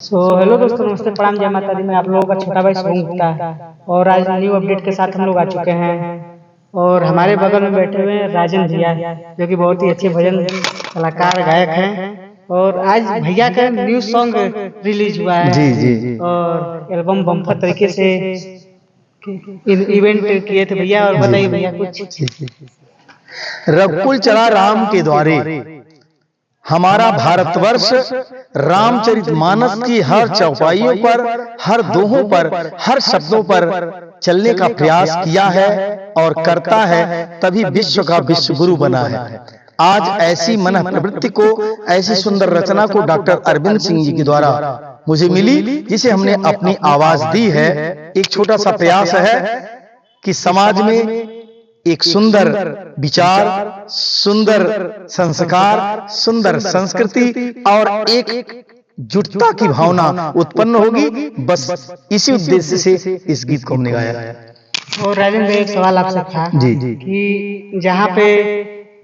Hello दोस्तों, नमस्ते, प्रणाम, जय माता दी। मैं आप लोगों का छोटा भाई शुभम गुप्ता और आज न्यू अपडेट के साथ हम लोग आ चुके हैं। और हमारे बगल में बैठे हुए हैं राजन भैया, जो कि बहुत ही अच्छे भजन कलाकार गायक हैं। और आज भैया का न्यू सॉन्ग रिलीज हुआ है जी जी जी और एल्बम बम्पर तरीके से इवेंट किए थे भैया। और बताइए भैया कुछ। रघुकुल चला राम के द्वारे। हमारा भारतवर्ष रामचरितमानस की हर चौपाइयों पर, हर दोहों पर, हर शब्दों पर चलने का प्रयास किया है और करता है, तभी विश्व का विश्व गुरु बना है। आज ऐसी मन प्रवृत्ति को, ऐसी सुंदर रचना को डॉक्टर अरविंद सिंह जी के द्वारा मुझे मिली, जिसे हमने अपनी आवाज दी है। एक छोटा सा प्रयास है कि समाज में एक सुंदर विचार, सुंदर संस्कार, सुंदर संस्कृति और एक जुटता की भावना उत्पन्न होगी। बस इसी उद्देश्य से इस गीत को हमने गाया। और राजन भाई, एक सवाल आपसे था जी कि जहाँ पे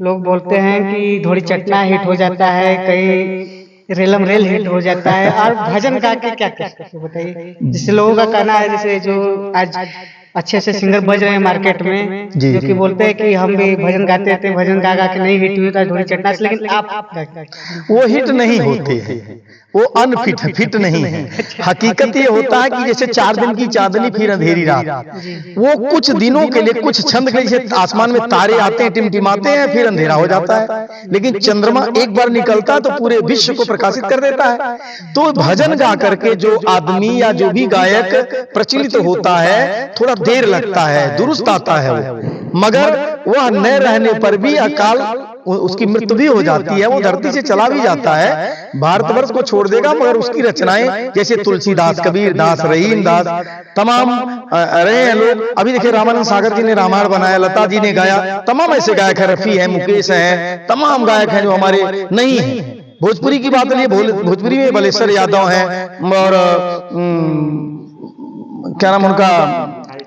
लोग बोलते हैं कि धोड़ी चटना हिट हो जाता है, कहीं रेलम रेल हिट हो जाता है, और भजन गा के क्या कर सकते बताइए। जिससे लोगों का कहना है, जैसे जो आज अच्छे अच्छे सिंगर बज रहे हैं मार्केट में, जो कि बोलते हैं कि हम भी भजन गाते थे, भजन गा गा के नहीं हिट हुई था धोड़ी चटना से, लेकिन आप वो हिट नहीं होते हैं, वो अनफिट फिट नहीं है। हकीकत ये होता है कि जैसे 4 दिन की चांदनी फिर अंधेरी रात, वो कुछ दिनों के लिए, कुछ छंद के लिए आसमान में तारे आते हैं, टिमटिमाते हैं, फिर अंधेरा हो जाता है। लेकिन चंद्रमा एक बार निकलता है तो पूरे विश्व को प्रकाशित कर देता है। तो भजन गा करके जो आदमी या जो भी गायक प्रचलित होता है, थोड़ा देर लगता है, दुरुस्त आता है वो, मगर वह न रहने पर भी अकाल उसकी मृत्यु भी हो जाती है, वो धरती से चला भी जाता है, भारतवर्ष को छोड़ देगा। मगर उसकी रचनाएं जैसे तुलसीदास, कबीर दास, रहीम दास, तमाम रहे हैं लोग। अभी देखिए रामानंद सागर जी ने रामायण बनाया, लता जी ने गाया, तमाम ऐसे गायक है, रफी है, मुकेश है, तमाम गायक हैं जो हमारे नहीं है। भोजपुरी की बात नहीं, भोजपुरी में बलेश्वर यादव हैं और क्या नाम उनका,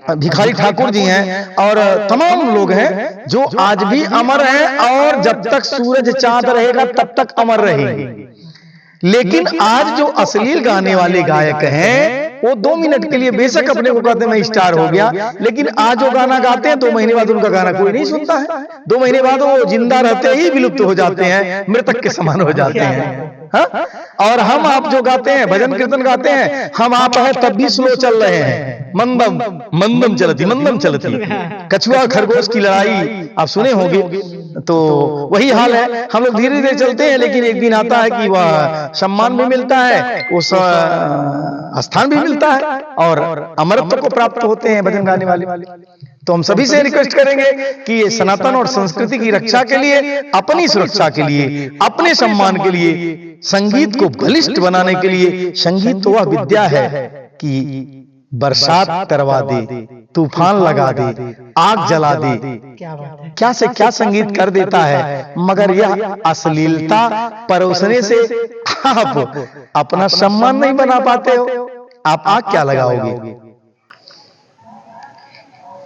भिखारी ठाकुर जी हैं, और तमाम लोग हैं जो आज भी अमर हैं, और जब तक सूरज चांद रहेगा तब तक अमर रहेंगे। लेकिन आज जो अश्लील गाने वाले गायक हैं, वो 2 मिनट के लिए बेशक अपने को कहते हैं मैं स्टार हो गया, लेकिन आज जो गाना गाते हैं 2 महीने बाद उनका गाना कोई नहीं सुनता है। 2 महीने बाद वो जिंदा रहते ही विलुप्त हो जाते हैं, मृतक के समान हो जाते हैं। हा? और हम आप जो गाते हैं, भजन कीर्तन गाते हैं, हम आप है तब भी स्लो चल रहे हैं, मंदम मंदम चलती, मंदम चलती। कछुआ खरगोश की लड़ाई आप सुने होंगे, तो वही हाल है। हम लोग धीरे धीरे चलते हैं, लेकिन एक दिन आता है कि वह सम्मान भी मिलता है, उस स्थान भी मिलता है, और अमरत्व को प्राप्त होते हैं भजन गाने वाले। तो हम सभी से रिक्वेस्ट करेंगे कि ये सनातन और संस्कृति की रक्षा के लिए, अपनी सुरक्षा के लिए, अपने सम्मान के लिए, संगीत को बलिष्ठ बनाने के लिए, संगीत तो वह विद्या है कि बरसात करवा दे, तूफान लगा दे, आग जला दे, क्या से क्या संगीत कर देता है। मगर यह अश्लीलता परोसने से आप अपना सम्मान नहीं बना पाते हो। आप आग क्या लगाओगे।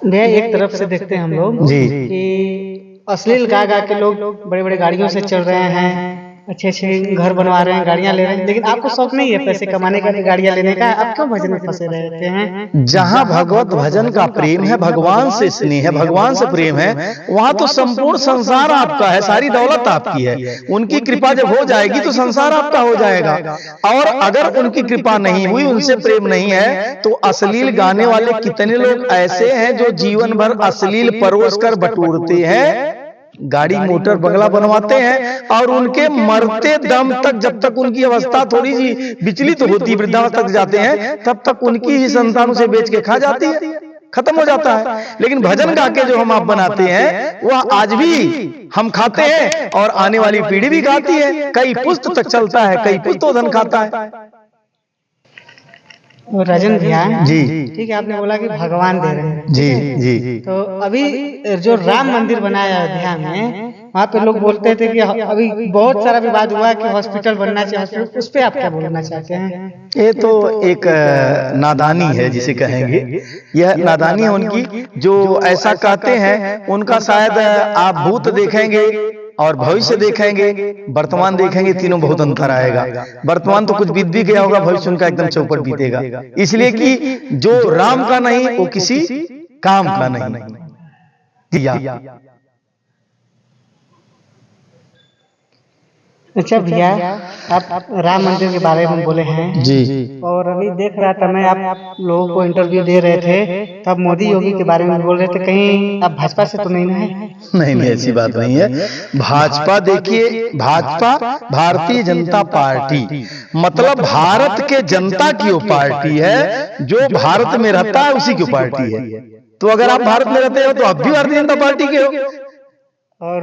भैया, एक तरफ से देखते हैं हम लोग जी कि अश्लील गा गा के लोग बड़े बड़े गाड़ियों से चल रहे हैं, अच्छे अच्छे घर बनवा रहे हैं, गाड़ियां ले रहे हैं, लेकिन आपको शौक नहीं है पैसे कमाने का, गाड़ियां लेने का, आप क्यों भजन में फंसे रहते हैं। जहां भगवत भजन का प्रेम है, भगवान से स्नेह है, भगवान से प्रेम है, वहां तो संपूर्ण संसार आपका है, सारी दौलत आपकी है। उनकी कृपा जब हो जाएगी तो संसार आपका हो जाएगा। और अगर उनकी कृपा नहीं हुई, उनसे प्रेम नहीं है, तो अश्लील गाने वाले कितने लोग ऐसे हैं जो जीवन भर अश्लील परोस कर बटोरते हैं, गाड़ी मोटर बंगला बनवाते हैं, और उनके मरते दम तक, जब तक उनकी अवस्था थोड़ी सी विचलित होती, वृद्धावस्था तक जाते हैं, तब तक उनकी ही संतान उसे बेच के खा जाती है, खत्म हो जाता है। लेकिन भजन गा के जो हम आप बनाते हैं, वह आज भी हम खाते हैं और आने वाली पीढ़ी भी खाती है। कई पुस्त तक चलता है, कई पुस्तो धन खाता है। राजन भैया जी ठीक है, आपने बोला कि भगवान दे रहे हैं, जी जी। तो अभी जो राम मंदिर बनाया अयोध्या में, वहाँ पे लोग बोलते थे कि अभी बहुत सारा विवाद हुआ कि हॉस्पिटल बनना चाहिए, हॉस्पिटल, उस पे आप क्या बोलना चाहते हैं। ये तो एक नादानी है जिसे कहेंगे, यह नादानी है उनकी। जो ऐसा कहते हैं उनका शायद आप भूत देखेंगे और भविष्य देखेंगे, वर्तमान देखेंगे, तीनों बहुत अंतर आएगा। वर्तमान तो कुछ बीत भी गया होगा, भविष्य उनका एकदम चौपट बीतेगा, इसलिए कि जो राम का नहीं वो किसी काम का नहीं। अच्छा भैया, आप राम मंदिर के बारे में बोले हैं जी, और अभी देख रहा था मैं, आप लोगों को इंटरव्यू दे रहे थे तब मोदी योगी के बारे में बोल रहे थे, कहीं आप भाजपा से तो नहीं ना है? नहीं नहीं, ऐसी बात नहीं है। भाजपा देखिए, भाजपा भारतीय जनता पार्टी मतलब भारत के जनता की वो पार्टी है, जो भारत में रहता है उसी की पार्टी है। तो अगर आप भारत में रहते हो तो आप भी भारतीय जनता पार्टी के हो, और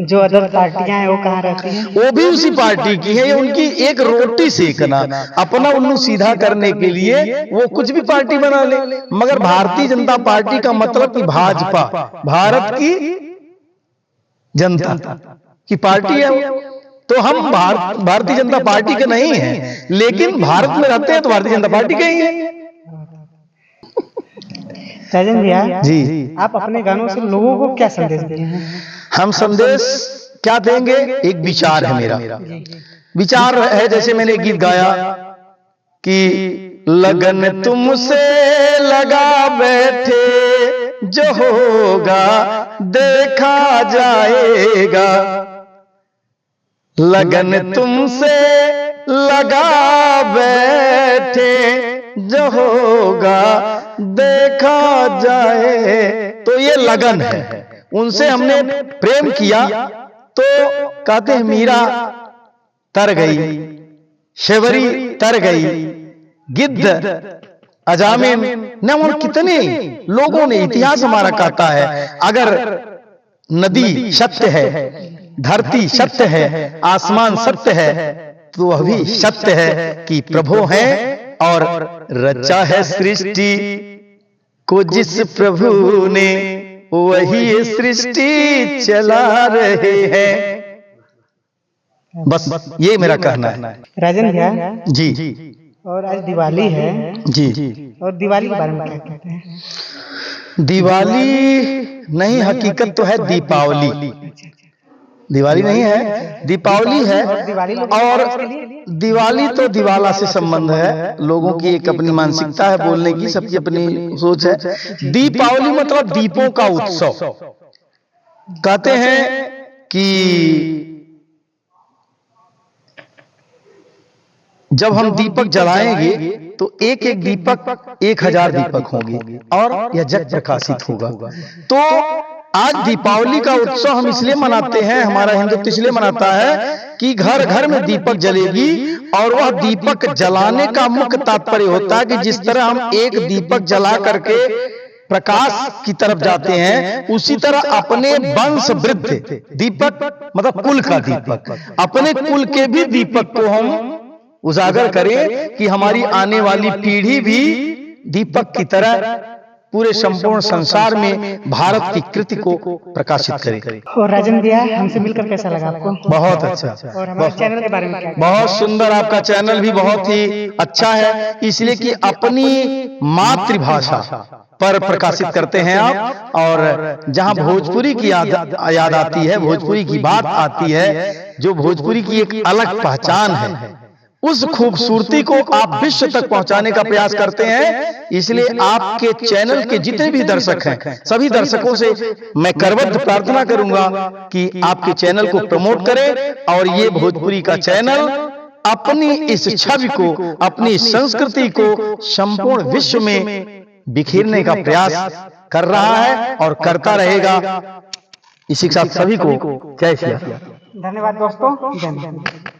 जो अदर पार्टियां हैं वो कहाँ रहती हैं? वो भी उसी पार्टी की है। ये उनकी एक रोटी सेकना, अपना उल्लू सीधा करने के लिए वो कुछ भी पार्टी बना ले, मगर भारतीय जनता पार्टी का मतलब कि भाजपा भारत की जनता की पार्टी है। तो हम भारतीय जनता पार्टी के नहीं हैं, लेकिन भारत में रहते हैं तो भारतीय जनता पार्टी के ही हैं। राजन भैया जी, आप अपने गानों से लोगों को क्या संदेश देते हैं? हम संदेश क्या देंगे? एक विचार है मेरा, विचार है जैसे मैंने गीत गाया कि लगन तुमसे लगा बैठे, जो होगा देखा जाएगा। लगन तुमसे लगा बैठे, जो होगा देखा जाए। तो ये लगन है, उनसे हमने प्रेम किया तो कहते हैं मीरा तर गई, शेवरी तर गई, गिद्ध अजामिन न, और कितने लोगों ने, इतिहास हमारा कहता है अगर नदी सत्य है, धरती सत्य है, आसमान सत्य है, तो वह भी सत्य है कि प्रभु है और रचा है सृष्टि को जिस प्रभु ने, वही ये सृष्टि चला रहे हैं। बस ये मेरा कहना है। राजन भैया जी, और आज दिवाली है जी, और दिवाली के बारे में क्या कहते हैं? दिवाली नहीं, हकीकत तो है दीपावली। दिवाली नहीं है, दीपावली है। और दिवाली तो दिवाला से संबंध है, लोगों की एक अपनी मानसिकता है बोलने की, सबकी अपनी सोच है। दीपावली मतलब दीपों का उत्सव। कहते हैं कि जब हम दीपक जलाएंगे तो एक एक दीपक 1000 दीपक होंगे और यह जग प्रकाशित होगा। तो आज दीपावली का उत्सव हम इसलिए मनाते हैं, हमारा हिंदुत्व इसलिए मनाता है कि घर घर में दीपक जलेगी, और वह दीपक जलाने का मुख्य तात्पर्य होता है कि जिस तरह हम एक दीपक जला करके प्रकाश की तरफ जाते हैं, उसी तरह अपने वंश वृद्ध दीपक मतलब कुल का दीपक, अपने कुल के भी दीपक को हम उजागर करें कि हमारी आने वाली पीढ़ी भी दीपक की तरह पूरे संपूर्ण संसार में भारत की कृति को प्रकाशित करे। और राजन भैया, हमसे मिलकर कैसा लगा आपको? बहुत अच्छा। और हमारे चैनल के बारे में क्या? बहुत सुंदर, आपका चैनल भी बहुत ही अच्छा है, इसलिए कि अपनी मातृभाषा पर प्रकाशित करते हैं आप, और जहां भोजपुरी की याद आती है, भोजपुरी की बात आती है, जो भोजपुरी की एक अलग पहचान है, उस खूबसूरती को आप विश्व तक पहुंचाने का प्रयास करते हैं। इसलिए आपके चैनल के जितने भी दर्शक हैं, सभी दर्शकों से मैं करबद्ध प्रार्थना करूंगा कि आपके चैनल को प्रमोट करें, और ये भोजपुरी का चैनल अपनी इस छवि को, अपनी संस्कृति को संपूर्ण विश्व में बिखेरने का प्रयास कर रहा है और करता रहेगा। इसी के साथ सभी को जय श्री राम। धन्यवाद दोस्तों, जय हिंद।